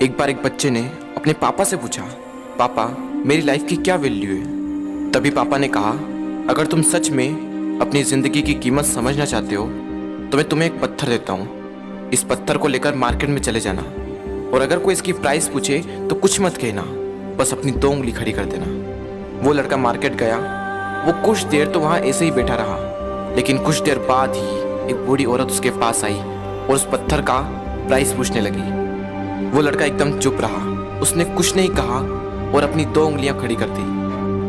एक बार एक बच्चे ने अपने पापा से पूछा, पापा मेरी लाइफ की क्या वैल्यू है। तभी पापा ने कहा, अगर तुम सच में अपनी ज़िंदगी की कीमत समझना चाहते हो तो मैं तुम्हें एक पत्थर देता हूँ। इस पत्थर को लेकर मार्केट में चले जाना और अगर कोई इसकी प्राइस पूछे तो कुछ मत कहना, बस अपनी 2 उंगली खड़ी कर देना। वो लड़का मार्केट गया। वो कुछ देर तो वहाँ ऐसे ही बैठा रहा, लेकिन कुछ देर बाद ही एक बूढ़ी औरत उसके पास आई और उस पत्थर का प्राइस पूछने लगी। वो लड़का एकदम चुप रहा, उसने कुछ नहीं कहा और अपनी 2 उंगलियां खड़ी कर दी।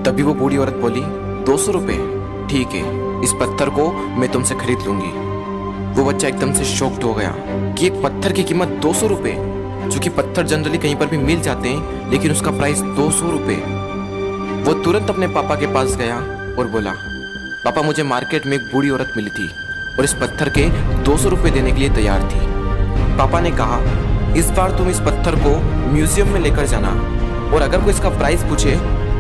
तभी वो बूढ़ी औरत बोली, 200 रुपये, ठीक है, इस पत्थर को मैं तुमसे खरीद लूंगी। वो बच्चा एकदम से शॉक्ड हो गया कि एक पत्थर की कीमत 200 रुपये, जो कि पत्थर जनरली कहीं पर भी मिल जाते हैं, लेकिन उसका प्राइस 200 रुपये। वो तुरंत अपने पापा के पास गया और बोला, पापा मुझे मार्केट में एक बूढ़ी औरत मिली थी और इस पत्थर के 200 रुपये देने के लिए तैयार थी। पापा ने कहा, इस बार तुम इस पत्थर को म्यूजियम में लेकर जाना और अगर कोई इसका प्राइस पूछे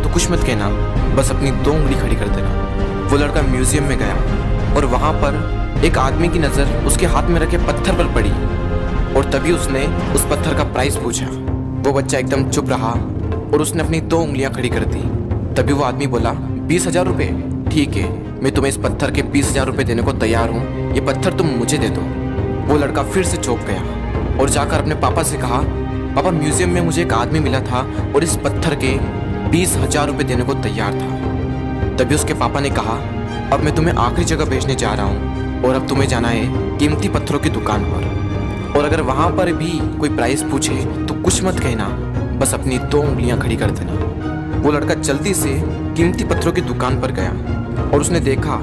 तो कुछ मत कहना, बस अपनी 2 उंगली खड़ी कर देना। वो लड़का म्यूजियम में गया और वहाँ पर एक आदमी की नज़र उसके हाथ में रखे पत्थर पर पड़ी और तभी उसने उस पत्थर का प्राइस पूछा। वो बच्चा एकदम चुप रहा और उसने अपनी 2 उंगलियां खड़ी कर दी। तभी वो आदमी बोला, 20,000 रुपये, ठीक है, मैं तुम्हें इस पत्थर के 20,000 रुपये देने को तैयार हूँ, ये पत्थर तुम मुझे दे दो। वो लड़का फिर से चौंक गया और जाकर अपने पापा से कहा, पापा म्यूजियम में मुझे एक आदमी मिला था और इस पत्थर के 20,000 रुपये देने को तैयार था। तभी उसके पापा ने कहा, अब मैं तुम्हें आखिरी जगह भेजने जा रहा हूँ और अब तुम्हें जाना है कीमती पत्थरों की दुकान पर और अगर वहाँ पर भी कोई प्राइस पूछे तो कुछ मत कहना, बस अपनी 2 उंगलियां खड़ी कर देना। वो लड़का जल्दी से कीमती पत्थरों की दुकान पर गया और उसने देखा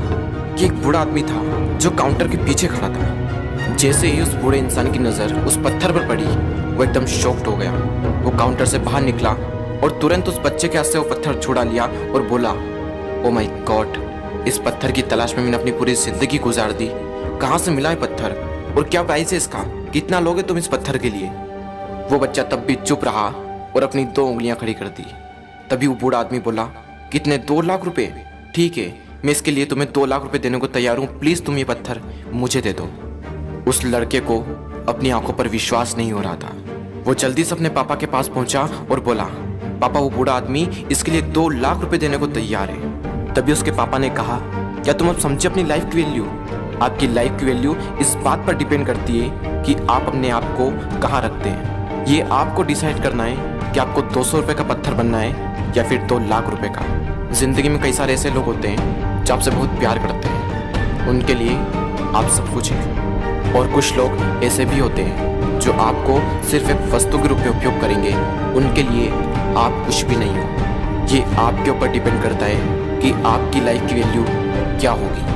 कि एक बूढ़ा आदमी था जो काउंटर के पीछे खड़ा था। जैसे ही उस बूढ़े इंसान की नज़र उस पत्थर पर पड़ी, वो एकदम शॉक्ड हो गया। वो काउंटर से बाहर निकला और तुरंत उस बच्चे के हाथ से वो पत्थर छुड़ा लिया और बोला, ओ माय गॉड, इस पत्थर की तलाश में मैंने अपनी पूरी जिंदगी गुजार दी। कहाँ से मिला है पत्थर और क्या प्राइस है इसका, कितना लोगे तुम इस पत्थर के लिए। वो बच्चा तब भी चुप रहा और अपनी 2 उंगलियां खड़ी कर दी। तभी वो बूढ़ा आदमी बोला, कितने, 2 लाख रुपये, ठीक है, मैं इसके लिए तुम्हें 2 लाख रुपये देने को तैयार हूँ, प्लीज़ तुम ये पत्थर मुझे दे दो। उस लड़के को अपनी आंखों पर विश्वास नहीं हो रहा था। वो जल्दी से अपने पापा के पास पहुंचा और बोला, पापा वो बूढ़ा आदमी इसके लिए 2 लाख रुपए देने को तैयार है। तभी उसके पापा ने कहा, क्या तुम अब समझे अपनी लाइफ की वैल्यू? आपकी लाइफ की वैल्यू इस बात पर डिपेंड करती है कि आप अपने आप को कहाँ रखते हैं। ये आपको डिसाइड करना है कि आपको 200 रुपये का पत्थर बनना है या फिर 2 लाख रुपए का। जिंदगी में कई सारे ऐसे लोग होते हैं जो आपसे बहुत प्यार करते हैं, उनके लिए आप सब कुछ हैं, और कुछ लोग ऐसे भी होते हैं जो आपको सिर्फ एक वस्तु के रूप में उपयोग करेंगे, उनके लिए आप कुछ भी नहीं हो। ये आपके ऊपर डिपेंड करता है कि आपकी लाइफ की वैल्यू क्या होगी।